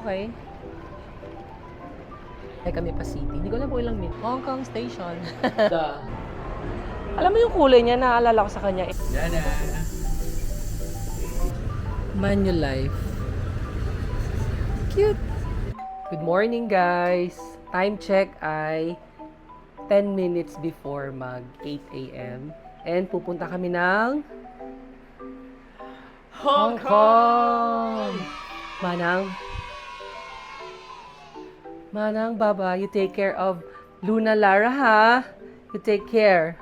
Okay. Ay kami pa city. Hindi ko na po ilang minute. Hong Kong Station. Alam mo yung kulay niya, naalala ko sa kanya. Dada. Manulife. Cute. Good morning, guys. Time check ay 10 minutes before mag 8 a.m. And pupunta kami ng Hong Kong. Manang, Baba, you take care of Luna Lara, ha? You take care.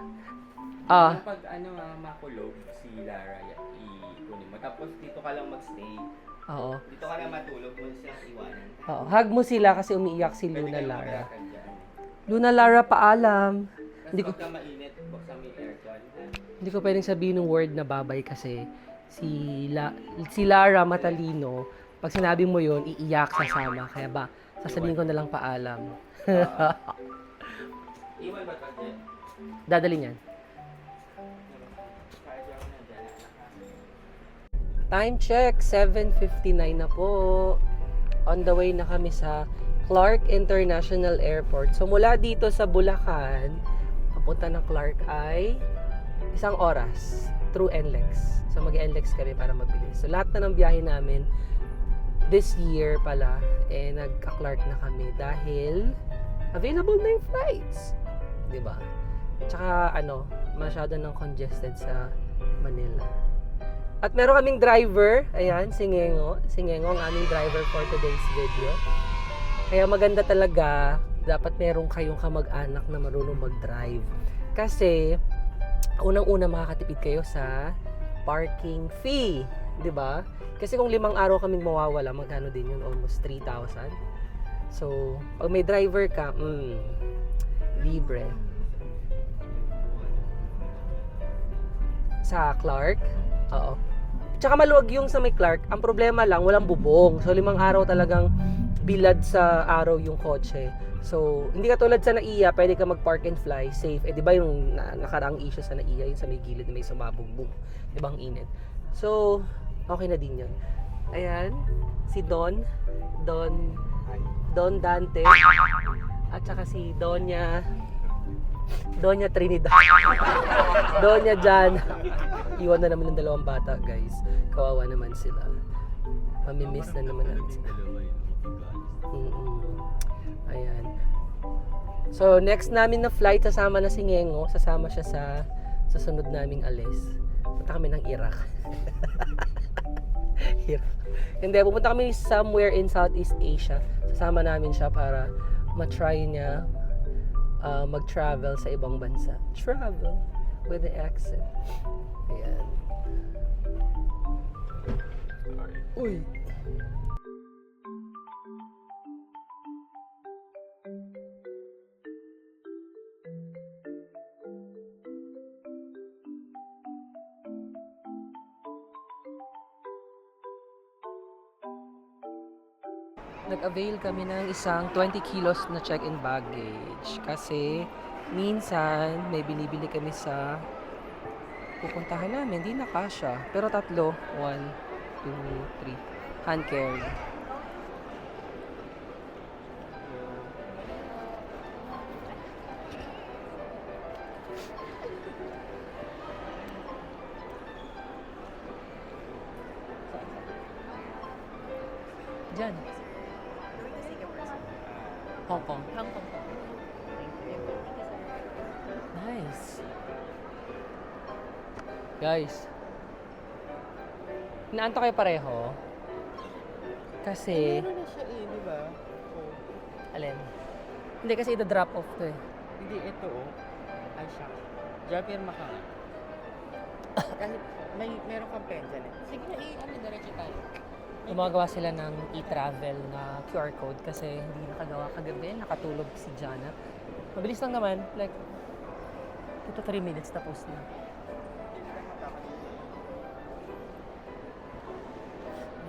Kapag makulog si Lara, ikunin mo. Tapos dito ka lang magstay. Oo. Dito ka lang matulog mo silang iwanan. Oo. Hug mo sila kasi umiiyak si Pwede Luna kayong Lara. maglakad dyan. Luna Lara, paalam. Tapos Hindi ko, pagka mainit, buksan mo yung aircon. hindi ko pwedeng sabihin ng word na babay kasi si Lara matalino. Pag sinabi mo yon iiyak sasama. Kaya ba, sasabihin ko na lang paalam. Iwan ba ito dyan? Dadalhin yan. Time check, 7:59 na po. On the way na kami sa Clark International Airport. So mula dito sa Bulacan, papunta ng Clark ay 1 oras through NLEX. So mag-NLEX kami para mabilis. So lahat na ng biyahe namin this year pala, nagka-Clark na kami dahil available na yung flights. Diba? Tsaka masyado nang congested sa Manila. At meron kaming driver, ayan, si Ngengo. Si Ngengo ang aming driver for today's video. Kaya maganda talaga, dapat meron kayong kamag-anak na marunong mag-drive. Kasi, unang-una makakatipid kayo sa parking fee. 'Di ba? Kasi kung 5 araw kaming mawawala, magkano din yun? Almost 3,000. So, pag may driver ka, libre. Sa Clark, oo. Tsaka maluwag yung sa may Clark. Ang problema lang, walang bubong. So, 5 araw talagang bilad sa araw yung kotse. So, hindi katulad sa NAIA, pwede ka mag-park and fly, safe. Di ba yung nakaraang issue sa NAIA, yung sa may gilid na may sumabugbog. Di ba ang init? So, okay na din yun. Ayan, si Don Dante, at saka si Donya Trinidad. Donya Jan. Iwan na naman ng 2 bata, guys. Kawawa naman sila. Mamimiss na naman namin sila. Ayan. So, next namin na flight, sasama na si Ngengo. Sasama siya sa susunod naming alis. Punta kami ng Iraq. Hindi, pupunta kami somewhere in Southeast Asia. Sasama namin siya para matry niya mag-travel sa ibang bansa. Travel with the accent. Ayan. Uy! Nag-avail kami ng isang 20 kilos na check-in baggage kasi minsan may binibili kami sa pupuntahan namin, hindi na kasya. Pero 3, 1, 2, 3, hand carry. Diyan. Hong Kong. Nice. Guys, inaanto kayo pareho? Kasi, Meron na siya di ba? alin? Hindi kasi ida-drop off to eh. Hindi, ito Ay, siya. Japir maka. Kahit meron kang pen dyan Sige na, diretso tayo. Gumagawa sila ng e-travel na QR code kasi hindi nakagawa kagabi, nakatulog si Jana. Mabilis lang naman, like 2 to 3 minutes tapos na.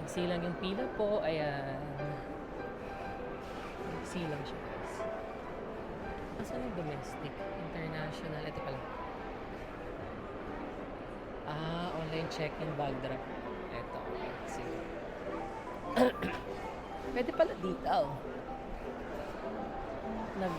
Nagsilang yung pila po, ayan. Nagsilang siya, guys. Asan yung domestic? International, ito pala. Online check-in bag drop. Ito, sige. Pwede pala dito. Nag...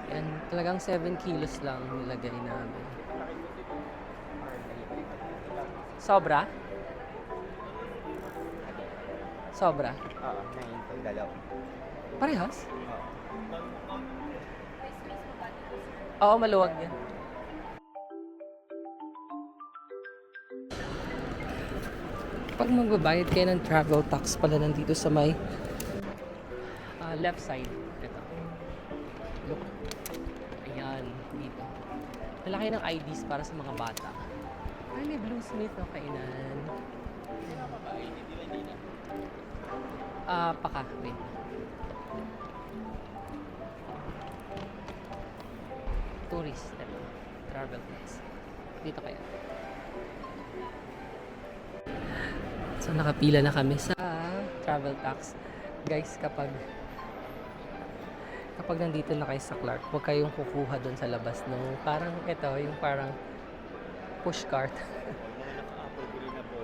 Yan, talagang 7 kilos lang nilagay namin. Sobra? Sobra? Oo, 9 itong dalaw. Parehas? Oo. Oo, maluwag yan. Pag magbabayad kayo ng travel tax pala nandito sa may left side. Ito. Look. Ayan, dito. Malaki ng IDs para sa mga bata. Ay, may Blue Smith na kainan. Paka. Wait. Tourist. Ito. Travel tax. Dito kaya. So, nakapila na kami sa travel tax. Guys, kapag nandito na kayo sa Clark, huwag kayong kukuha doon sa labas nung parang ito, yung parang push cart.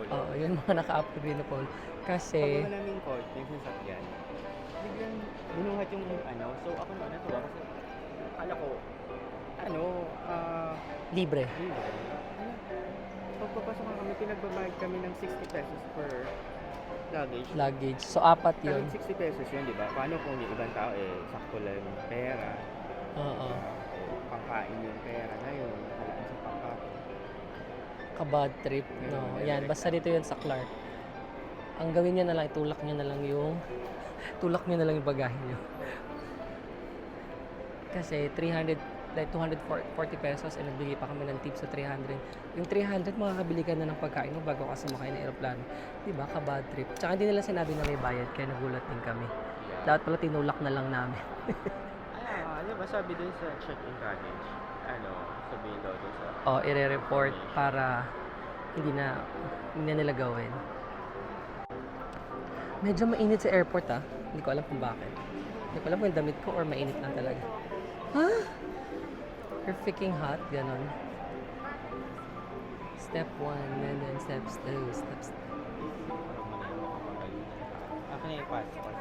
Oo, yun mga naka-upgrade na phone. Kasi, Pag namin court, yung sasakyan, biglang binuhat yung ano. So ako na natuwa kasi akala ko, libre. libre. Pagpapasok na kami, pinagbabayad kami ng 60 pesos per luggage. Luggage. So, apat yun. Kahit 60 pesos yun, di ba? Paano kung yung ibang tao, sakto lang yung pera, Oo. pangkain yung pera na yun, halipin sa pangkain. Kabad trip. No. Yan, basta dito yun sa Clark. Ang gawin nyo na lang, tulak nyo na lang yung bagahe nyo. Kasi 240 pesos and nagbigay pa kami ng tip sa 300. Yung 300, makakabili ka na ng pagkain mo bago ka sumakay ng aeroplano. Diba? Kabad trip. Tsaka hindi nila sinabi na may bayad, kaya nagulat din kami. Dapat pala tinulak na lang namin. Ano ba sabi dun sa check-in package? Sabihin daw dun sa... I-report para hindi na nila gawin. Medyo mainit sa airport Hindi ko alam kung bakit. Hindi ko alam kung yung damit ko or mainit lang talaga. You're freaking hot, ganon. Step 1, and then steps 2, steps 3. Akin na yung passport.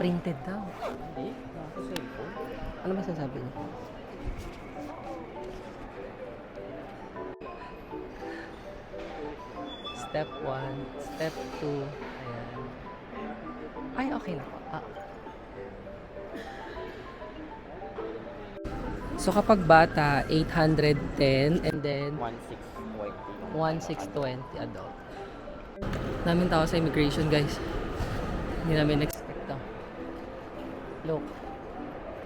Printed daw. Hindi? Nasa cellphone? Ano ba sasabi niya? Step 1, step 2. Ayan. Ay, okay na po. So kapag bata, 810 and then 1620. 1620 adult. Daming tao sa immigration, guys. Hindi namin expect to. Look.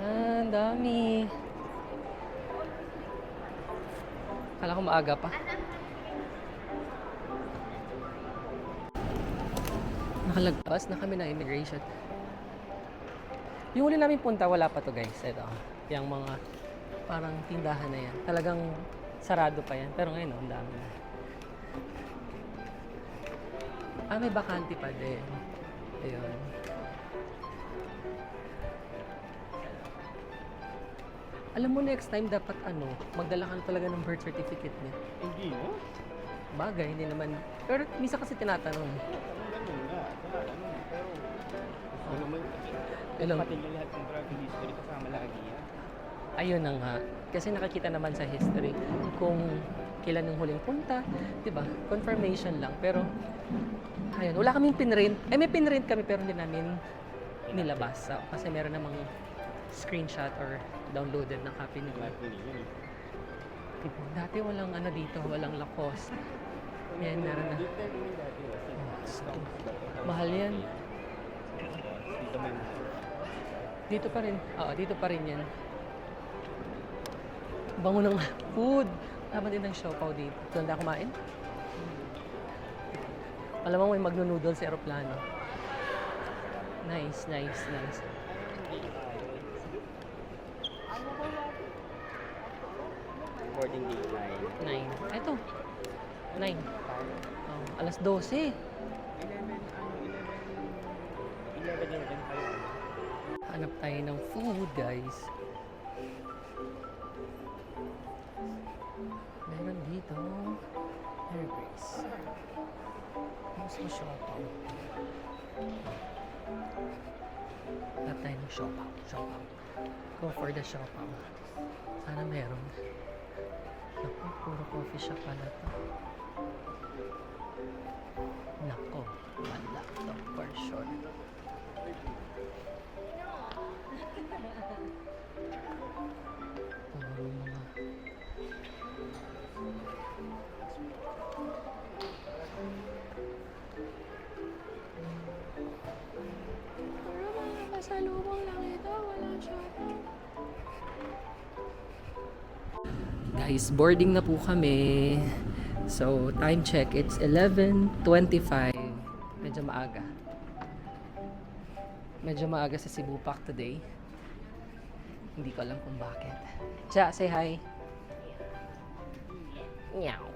Ang dami. Kala ko maaga pa. Nakalagpas na kami ng immigration. Yung uli namin punta, wala pa to, guys. Ito. Yung mga parang tindahan na yan. Talagang sarado pa yan. Pero ngayon, ang dami na. May bakante pa din. Ayun. Alam mo, next time dapat magdala ka na talaga ng birth certificate niya. Hindi mo? Bagay, hindi naman. Pero minsan kasi tinatanong. Ganun nga. Pero gusto naman. Pati na lahat ng travel history kasama lagi yan. Ayun na nga. Kasi nakikita naman sa history kung kailan yung huling punta. Diba? Confirmation lang. Pero, ayun. Wala kaming pinrint. May pinrint kami pero hindi namin nilabas. Kasi meron namang screenshot or downloaded na copy nila. Dati walang dito. Walang Lacoste. Yan, meron na. Mahal yan. Dito pa rin. Oo, dito pa rin yan. Bango ng food. Tama din ng siopaw dito. Doon na kumain? Alam mo, may magno-noodle sa aeroplano. Nice, nice, nice. Boarding day 9. 9. Ito. 9. Oh. Alas 12. 11 kayo. Hanap tayo ng food, guys. Meron dito. Airbrace. Gusto mo siopaw. Hanap tayo ng siopaw. Siopaw. Go for the siopaw. Sana meron. Naku, puro coffee shop pala to. Nako, wala to for sure. Puro mga Masalubong lang ito, walang shopping. Guys, boarding na po kami. So, time check, it's 11:25. Medyo maaga. Medyo maaga sa Cebu Pac today. Hindi ko alam kung bakit. Cha, say hi. Meow.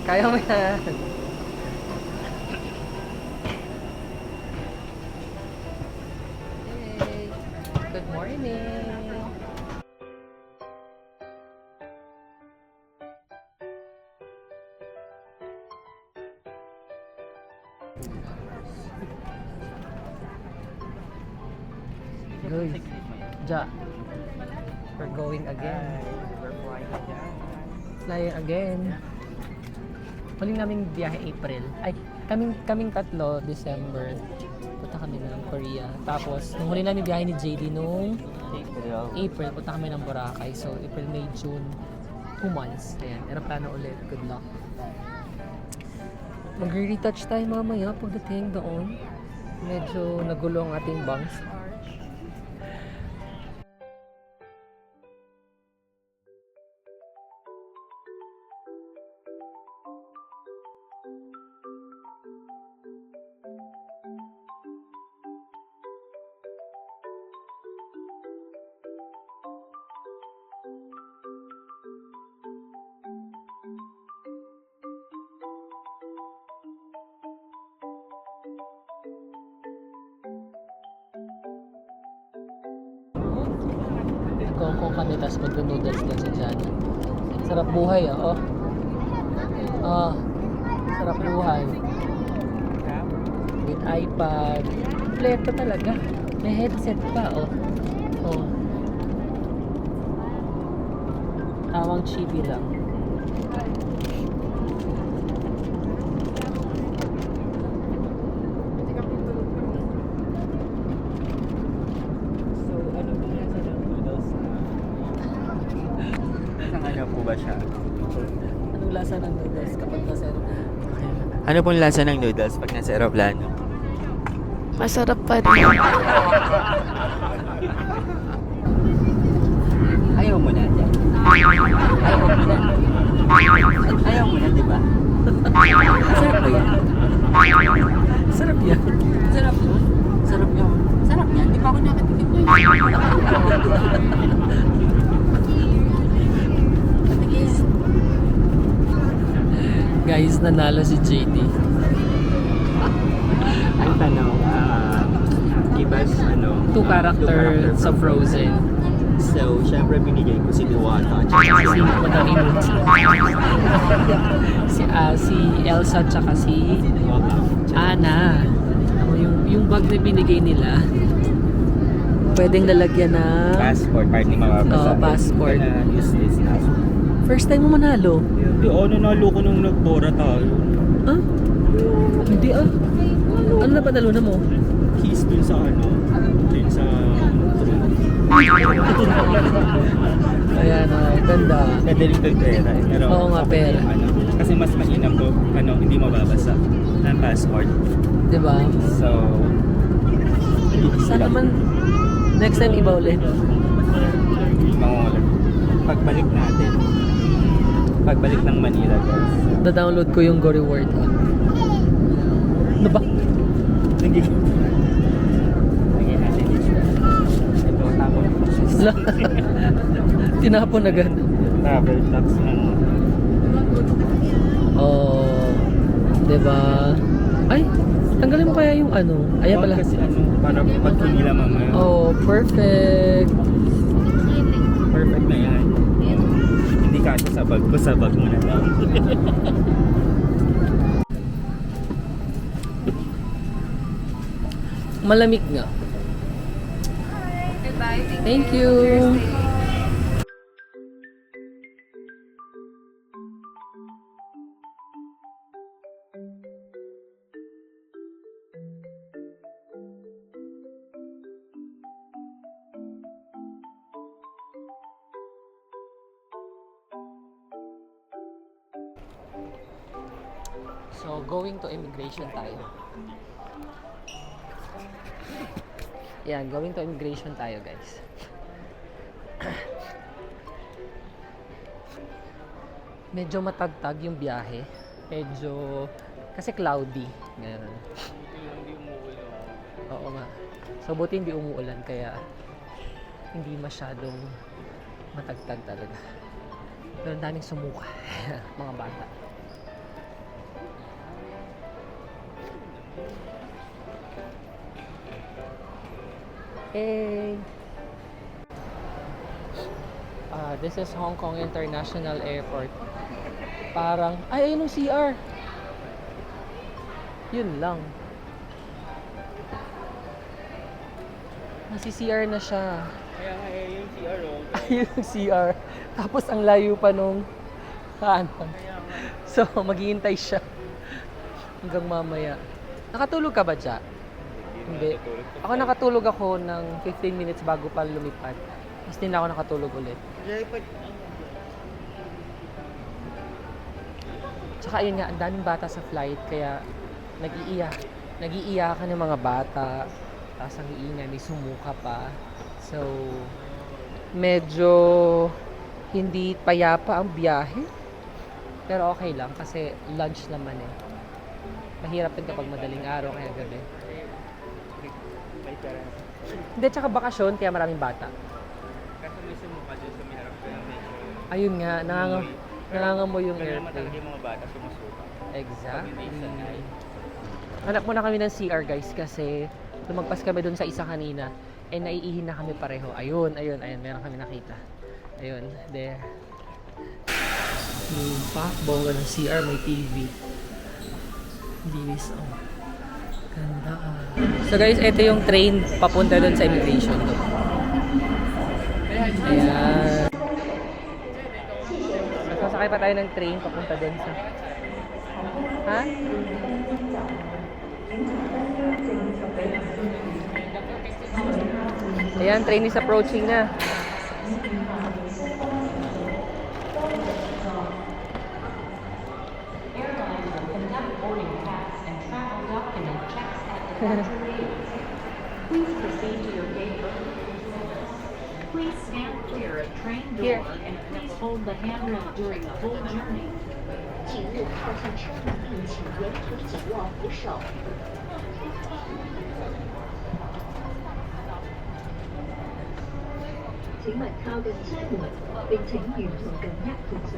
Kaya mo yan. Hey, good morning. Guys, Ja, we're going again. We're flying again. Flying again. Huling naming biyahe April. Ay, kaming tatlo, December. Punta kami ng Korea. Tapos, nung huli namin biyahe ni JD nung April, punta kami ng Boracay. So, April, May, June, 2 months. Ayan, aeroplano ulit. Good luck. Mag-retouch tayo mamaya pagdating doon. Medyo nagulo ang ating bangs. Nagkongkong kami, tapos mag-noodles lang si Johnny. Sarap buhay, oh. Ah, sarap buhay. With iPad. Kompleto talaga. May headset pa, oh. Oh. Tawang chibi lang. So, ano po nasa ng noodles? Isang ano po ba siya? Anong lasa ng noodles kapag nasa Ano pong lasa ng noodles pag nasa aeroplano? Masarap pa rin. Ayaw mo na dyan. Ayaw mo na. Ayaw mo na, di ba? Sarap ba yan? Sarap yan. Sarap yun. Sarap yun. Sarap yan. Di ba ako nakatikim yun? Patigis. Guys, nanalo si JD. Ang tanong, give us, Two character sa Frozen. So, syempre binigay ko si Diwata. Si Madami Moon. Si Elsa tsaka si Anna. Ako, yung bag na binigay nila, pwedeng lalagyan ng Passport, part ni mababasa. Oo, passport. Gonna use this now. First time mo manalo. Nanalo ko nung nagbora tayo. Ah? Hindi ah. Ano na panalo na mo? Keys dun sa dun sa Ayan, ganda. Kadalitan pera eh. Pero, Oo nga, pera. Kasi mas mainam ko, hindi mababasa ng passport. Diba? So, Saan naman next time iba ulit? mangulag. Pagbalik ng Manila, guys. Da-download ko yung Go Reward. Ano ba? Ala. Tinapon agad. Travel tax na. Oh, 'di ba? Ay, tanggalin mo kaya yung ano. Ayan pala. Kasi para pag nila mamaya. Oh, perfect. Perfect na yan. Hindi kasi sa bag ko, sa bag mo na lang. Malamig nga. Goodbye. Thank you. So, going to immigration tayo. Yan, going to immigration tayo, guys. Medyo matagtag yung biyahe. Medyo, kasi cloudy. Ganun. Hindi umuulan. Oo nga. So, buti hindi umuulan, kaya hindi masyadong matagtag talaga. Pero ang daming sumuka. Mga bata. Hey! This is Hong Kong International Airport. Parang, ay, ayun yung CR. Yun lang. Nasi-CR na siya. Kaya nga yung CR Ayun yung CR. Tapos ang layo pa nung kanan. So, maghihintay siya hanggang mamaya. Nakatulog ka ba dyan? Hindi. Ako nakatulog ako ng 15 minutes bago pa lumipad. Tapos din ako nakatulog ulit. Tsaka ayun nga, ang daming bata sa flight. Kaya nag-iiyakan yung mga bata. Tapos ang iingay, may sumuka pa. So, medyo hindi payapa ang biyahe. Pero okay lang kasi lunch naman eh. Mahirap din kapag madaling araw kaya gabi. Hindi, tsaka bakasyon, kaya maraming bata. Kasi may sumuka dun sa miharap ko yung medyo. Ayun nga, nangangamoy yung Kaya naman talaga airplane. yung mga bata sumusuka. Exactly. Sanay. Hanap muna kami ng CR, guys, kasi lumagpas kami dun sa isa kanina. Eh, naiihin na kami pareho. Ayun, meron kami nakita. Ayun, there. Yung bongga ng CR, may TV. Linis, oh. Ganda ah. So guys, ito yung train papunta dun sa immigration doon. Ayan. Sasakay pa tayo ng train papunta dun sa... Ha? Ayan, train is approaching na. Please proceed to your gate. Please stand clear of train Here. door and please hold the handrail during the whole journey. 请勿靠近车门，并请沿途紧握扶手。請勿靠近車門，並請沿途緊握扶手。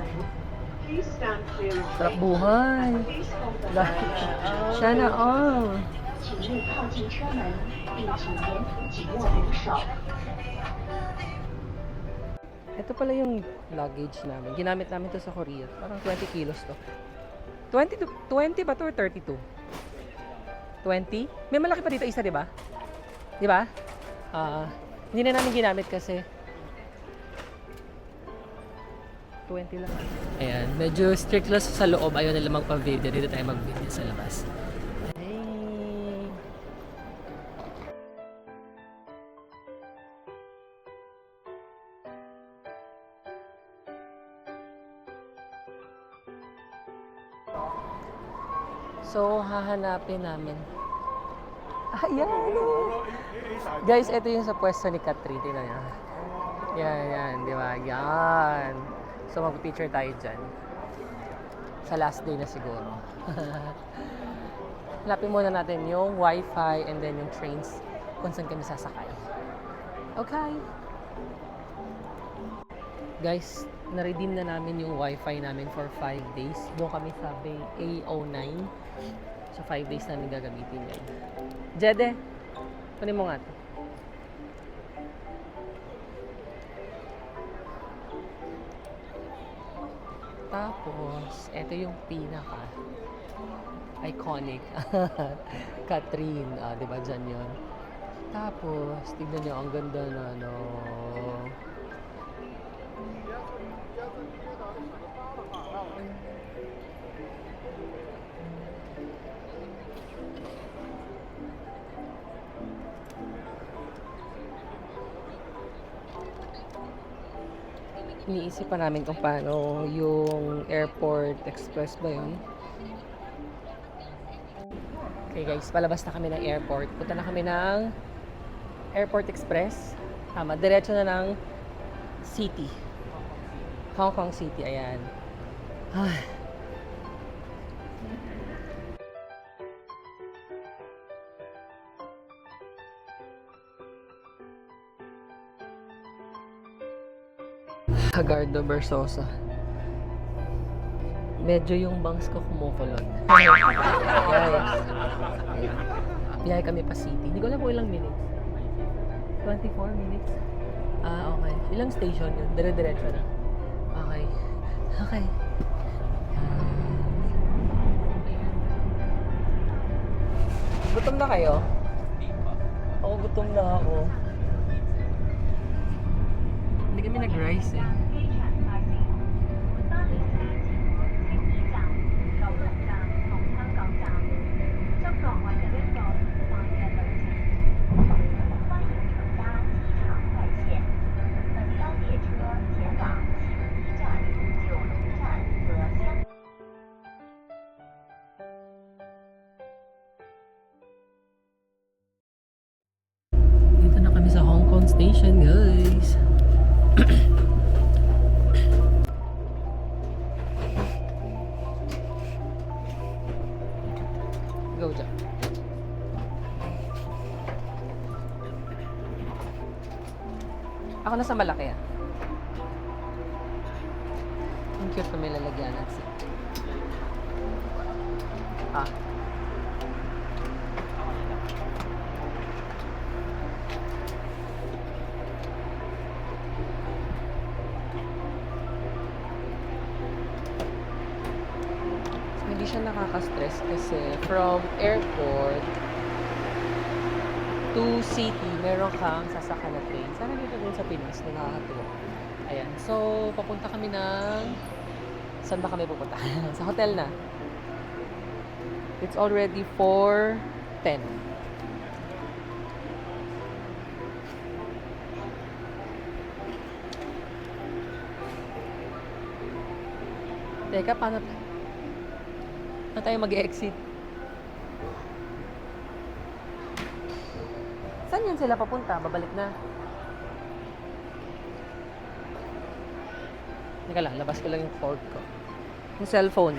Please stand clear of Sarap buhay. Please hold the handrail. Sana all. 请勿靠近车门，并请沿途紧握扶手。 Ito pala yung luggage namin. Ginamit namin to sa Korea. Parang 20 kilos to. 20 ba to or 32? 20? May malaki pa dito isa, di ba? Di ba? Hindi na namin ginamit kasi 20 lang. Ayan, medyo strict lang sa loob. Ayaw nila magpa-video. Dito tayo mag-video sa labas. Hey! So, hahanapin namin. Ayan! Guys, ito yung sa pwesto ni Katrin. Tingnan niya. Yan, di ba? Yan. So, mag-picture tayo dyan. Sa last day na siguro. Hanapin muna natin yung wifi and then yung trains kung saan kami sasakay. Okay. Guys, na-redeem na namin yung wifi namin for 5 days. Doon kami sa Bay A09. So, 5 days namin gagamitin yan. Jede, kunin mo nga to. Tapos, ito yung pinaka iconic. Catherine, di ba dyan yun? Tapos, tignan nyo, ang ganda na, ano. Iniisip pa namin kung paano yung airport express ba yun. Okay guys, palabas na kami ng airport. Punta na kami ng airport express. Tama, diretso na ng city. Hong Kong City, ayan. Ay. Hagardo Versosa. Medyo yung bangs ko kumukulot. Guys. Biyahe kami pa city. Hindi ko alam kung ilang minutes. 24 minutes. Ah, okay. Ilang station yun? Dire-diretso na. Okay. Okay. Gutom na kayo? Ako gutom na ako. Hindi kami nag-rice eh. 9 station, guys. Go dyan. Ako na sa malaki ah. Ang cute na may lalagyan at seat. Ah. Hindi siya nakaka-stress kasi from airport to city, meron kang sasakyan na train. Sana dito din sa Pinas na nakakatuwa. Ayan. So, papunta kami ng... Saan ba kami pupunta? Sa hotel na. It's already 4:10. Teka, paano tayo mag-exit? Saan yan sila papunta? Babalik na. Teka lang, labas ko lang yung cord ko. Yung cellphone.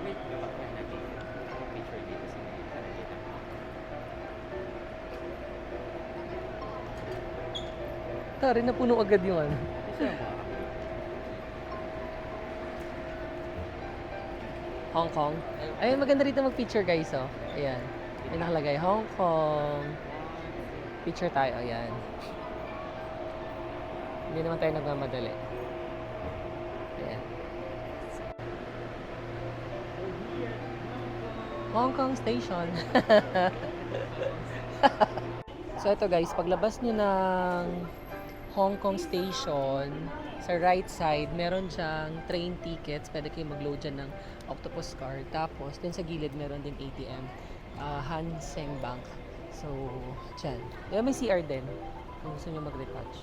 Wait, gawa ko yung naging picture dito sa nakikita. Tari, napuno agad yung ano. Gusto mo ba? Hong Kong. Ayun, maganda rito mag-picture guys, oh. Ayan. May nakalagay, Hong Kong. Picture tayo, ayan. Hindi naman tayo nagmamadali. Ayan. Hong Kong Station. So, ito guys, paglabas nyo ng Hong Kong Station, sa right side, meron siyang train tickets. Pwede kayo mag-load dyan ng Octopus card. Tapos, dun sa gilid, meron din ATM. Han Seng Bank. So, dyan. Diba may CR din? Kung gusto nyo mag-retouch.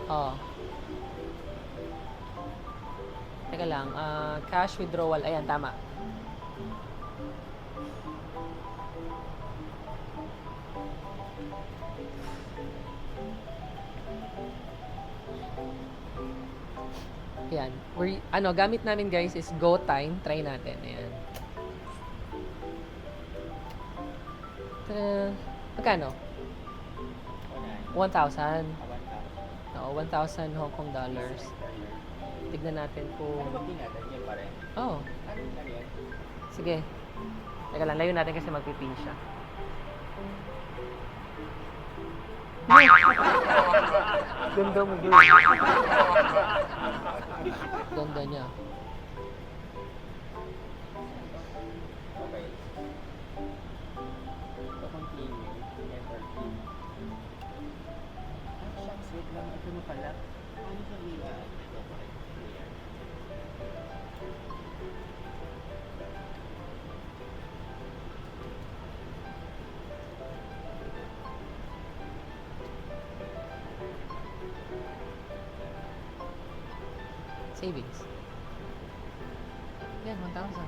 Oh. Teka lang. Cash withdrawal. Ayan, tama. Yan. Gamit namin guys is Go Time. Try natin. Ayan. Tada! Magkano? 1,000. Oo, 1,000 Hong Kong dollars. Tignan natin kung... Yun pa rin. Oh, Ano yun? sige. Teka lang, layo natin kasi magpipin siya. Ganda mo, girl. Ganda niya. Okay. So, continue. Enter key. Shucks, wait lang. Ito mo pala. Ano sa ila? Clear. Savings. Yan, 1,000.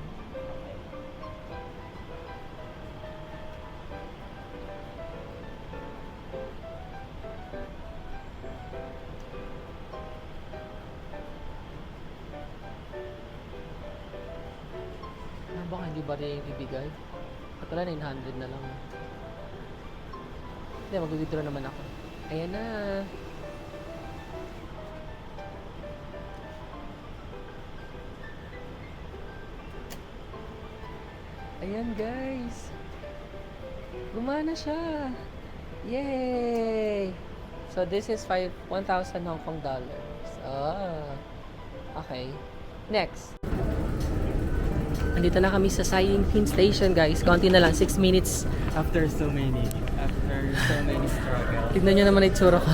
Baka hindi ba rin ibibigay? Katala 900 na lang. Hindi, mag-withdraw naman ako. Ayan na. Ayan guys. Gumana siya. Yay! So this is 1,000 Hong Kong dollars. Okay. Next. Andito na kami sa Saiyingpin Station guys. Konti na lang, 6 minutes. After so many struggles. Tignan nyo naman itsura ko.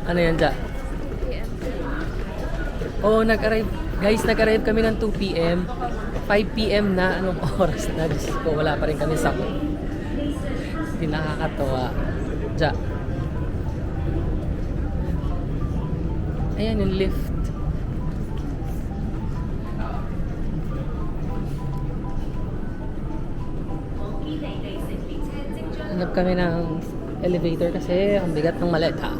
Ano yan dyan? Oo, nag-arrive. Guys, nag-arrive kami ng 2 p.m. 5 p.m. na. Anong oras na? Diyos ko, wala pa rin kami sa Hindi nakakatawa. Dyan. Ayan yung lift. Hanap kami ng elevator kasi ang bigat ng maleta.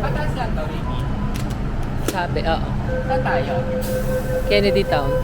Pataas lang to, Ricky. Sabi, oo. Saan tayo? Kennedy Town.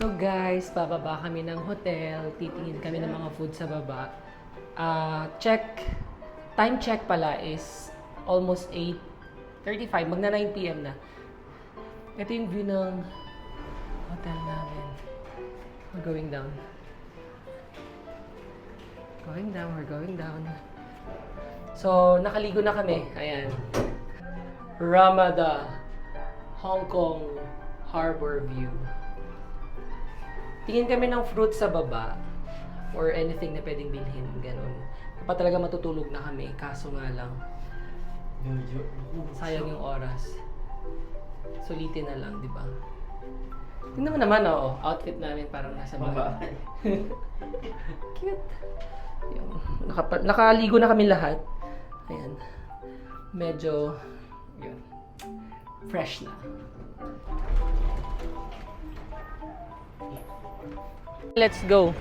So guys, bababa kami ng hotel. Titingin kami ng mga food sa baba. Time check pala is almost 8:35. Magna 9 p.m. na. Ito yung view ng hotel namin. We're going down. We're going down. So, nakaligo na kami. Ayan. Ramada, Hong Kong Harbor View. Tingin kami ng fruit sa baba or anything na pwedeng bilhin, ganun. Dapat talaga matutulog na kami, kaso nga lang, sayang yung oras. Sulitin na lang, di ba? Tingnan mo naman, outfit namin parang nasa bahay. Cute. Yung, nakaligo na kami lahat. Ayan. Medyo, yun, fresh na. Let's go.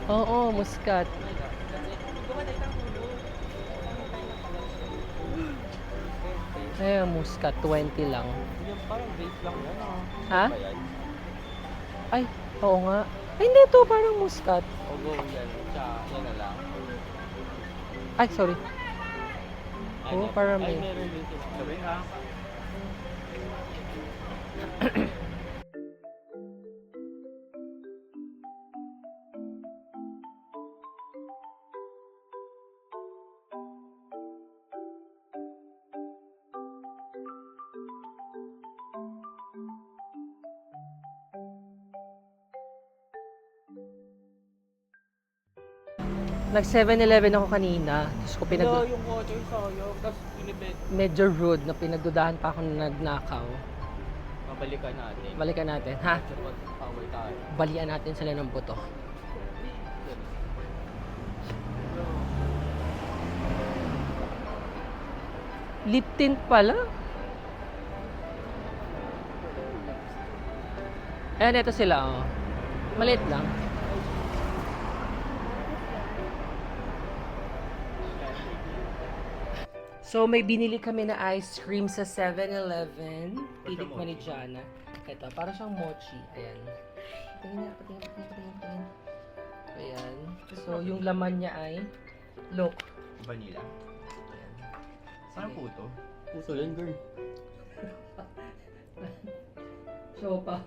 Oo, muskat. Ay, muscat, 20 lang. Yung parang base lang yan ah. Ha? Ba yan? Ay, oo nga. Ay, hindi to, parang muscat. O go yan. Tsaka yan na lang. Ay, sorry. Ay, Oo, parang ay, may- meron din sila. Sabi ha? Nag 7-Eleven ako kanina. Diyos ko, Wala yung water sayang. Tapos inibet. medyo rude na pinagdudahan pa ako na nagnakaw. Mabalikan natin. Balikan natin, ha? Kapag power tayo. Balian natin sila ng buto. Lip tint pala. Ayan, ito sila, oh. Maliit lang. So, may binili kami na ice cream sa 7-Eleven. Titikman ni Jana. Ito, para siyang mochi. Ayan. Patingin na, patingin. Ayan. So, yung laman niya ay look. Vanilla. Ayan. Parang puto. Puto yan, girl. Siopaw.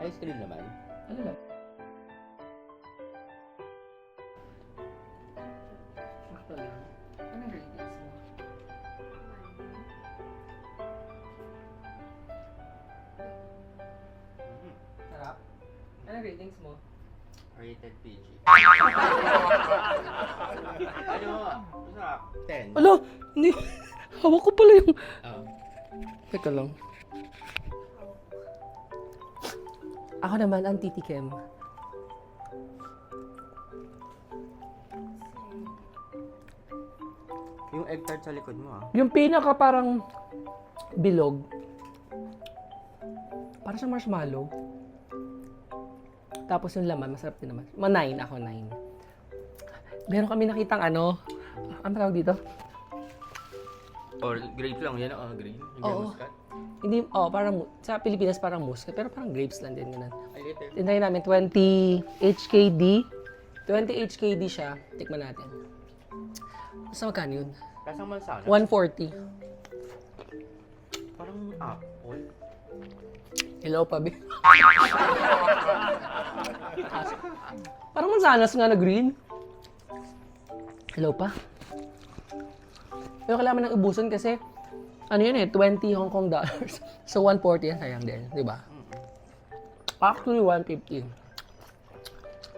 Ice cream naman. Ano lang? Sakto lang. Anong ratings mo? Sarap? Anong ratings mo? Rated PG. Ano? Masarap. 10. Alo! Hindi. Hawak ko pala yung... Oh. Teka lang. Ako naman ang titikim. Yung egg tart sa likod mo ah. Yung pinaka parang bilog. Para sa marshmallow. Tapos yung laman, masarap din naman. 9 ako, 9. Meron kami nakitang ano tawag dito? Or grape lang yan ah, green. Hindi Oo. muscat. Hindi, parang, sa Pilipinas parang muscat, pero parang grapes lang din, ganun. Ay, later. Tinry namin, 20 HKD. 20 HKD siya. Tikman natin. Sa magkano yun? Kasang mansana. 140. Parang apple. Hello, pabi. Parang mansanas nga na green. Hello pa. Pero kailangan nang ubusan kasi ano yun 20 Hong Kong dollars. So 140 yan, sayang din, di ba? Actually 150.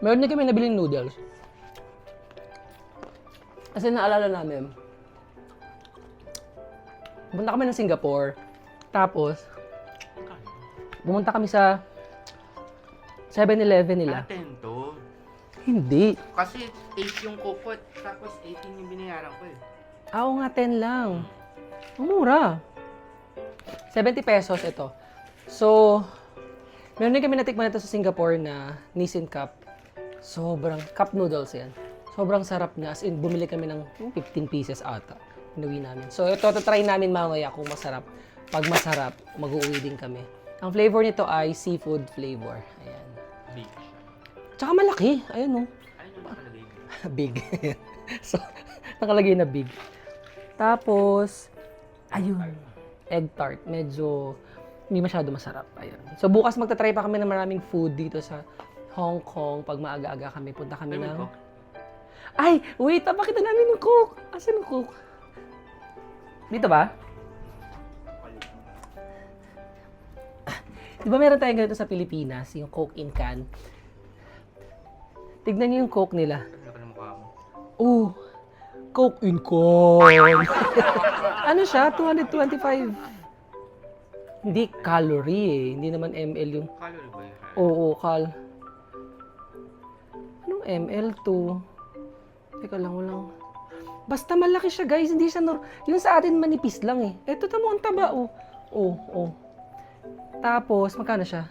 Meron din kami nabiling noodles. Kasi naalala namin, pumunta kami ng Singapore. Tapos, pumunta kami sa 7-Eleven nila. Aten to. Hindi. Kasi 8 yung kupot, tapos 18 yung binayaran ko eh. Oo nga, 10 lang. Ang mura. 70 pesos ito. So, meron din kami natikman ito sa Singapore na Nissin Cup. Sobrang, cup noodles yan. Sobrang sarap niya. As in, bumili kami ng 15 pieces ata. Inuwi namin. So, ito, try namin mamaya kung masarap. Pag masarap, mag-uwi din kami. Ang flavor nito ay seafood flavor. Ayan. Big siya. Tsaka malaki. Ayan, oh. Ayun yung nakalagay mo. Big. So, nakalagay na big. Tapos, ayun. Egg tart. Medyo hindi masyado masarap. Ayun. So, bukas magta-try pa kami ng maraming food dito sa Hong Kong. Pag maaga-aga kami, punta kami May ng... Coke? Ay! Wait! Pakita namin yung Coke! Asan yung Coke? Dito ba? Di ba meron tayong ganito sa Pilipinas? Yung Coke in can. Tignan niyo yung Coke nila. Ano ka na mukha mo? Oh, Coke in can. Ano siya? 225. Hindi calorie eh. Hindi naman ml yung... Calorie ba yun? Oo, Anong ml to? Teka lang, walang... Basta malaki siya guys. Hindi siya... Yung sa atin manipis lang eh. Eto tamo ang taba oh. Oh. Tapos, magkano siya?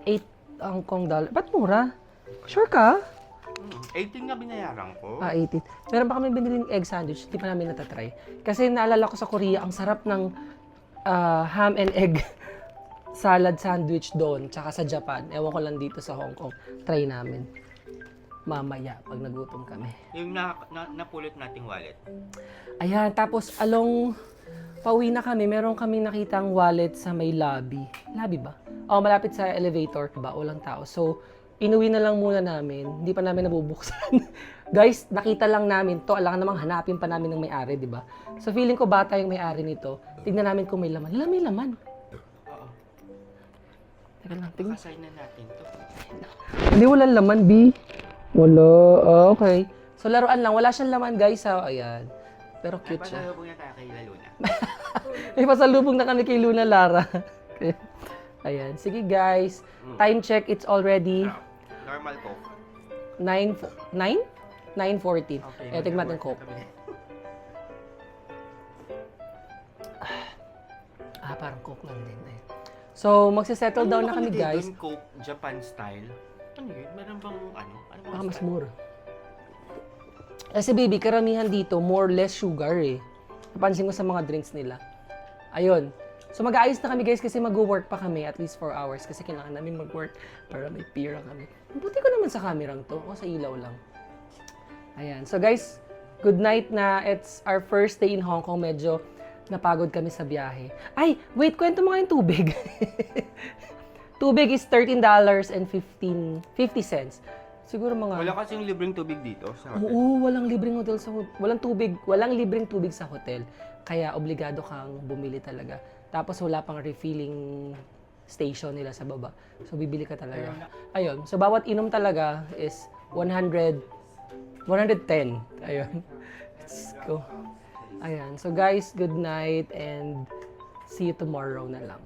8 Hong Kong dollar. Ba't mura? Sure ka? 18 nga binayaran ko. 18. Meron pa kami biniling egg sandwich, hindi pa namin natatry. Kasi naalala ko sa Korea, ang sarap ng ham and egg salad sandwich doon, tsaka sa Japan. Ewan ko lang dito sa Hong Kong. Try namin. Mamaya, pag nagutom kami. Yung napulot nating wallet. Ayan, tapos pauwi na kami, meron kaming nakitang wallet sa may lobby. Lobby ba? Oh, malapit sa elevator ba? Walang tao. So, inuwi na lang muna namin. Hindi pa namin nabubuksan. Guys, nakita lang namin to. Alangan namang hanapin pa namin ng may-ari, di ba? So, feeling ko bata yung may-ari nito. Tignan namin kung may laman. May laman. Oo. Teka lang, tignan. Kasay na natin to. Hindi, walang laman, B. Wala. Okay. So, laruan lang. Wala siyang laman, guys. Ayan. Pero cute siya. Pasalubong na tayo kay Laluna. May pasalubong na kami kay Luna Lara. Ayan. Sige, guys. Time check. It's already Normal ko. 9:14. Tignan natin Coke. Parang Coke lang din. Ayan. So, magsisettle down na kami, guys. Doon Coke, Japan style. Ano yun? Meron bang ano? Ano bang Mas style? mura. Kasi baby, karamihan dito, more or less sugar eh. Napansin ko sa mga drinks nila. Ayun. So mag-aayos na kami guys kasi mag-work pa kami at least 4 hours kasi kailangan namin mag-work para may pira kami. Buti ko naman sa kamerang to o sa ilaw lang. Ayan. So guys, good night na. It's our first day in Hong Kong. Medyo napagod kami sa biyahe. Ay, wait, kwento mo nga yung tubig. Tubig is $13.50. Siguro mga... Wala kasing libreng tubig dito sa hotel. Oo, walang libreng hotel sa walang libreng tubig sa hotel. Kaya obligado kang bumili talaga. Tapos wala pang refilling station nila sa baba. So bibili ka talaga. Ayun. So bawat inom talaga is 110. Ayun. Let's go. Ayan. So guys, good night and see you tomorrow na lang.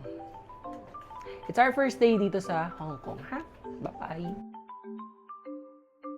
It's our first day dito sa Hong Kong, ha? Bye-bye.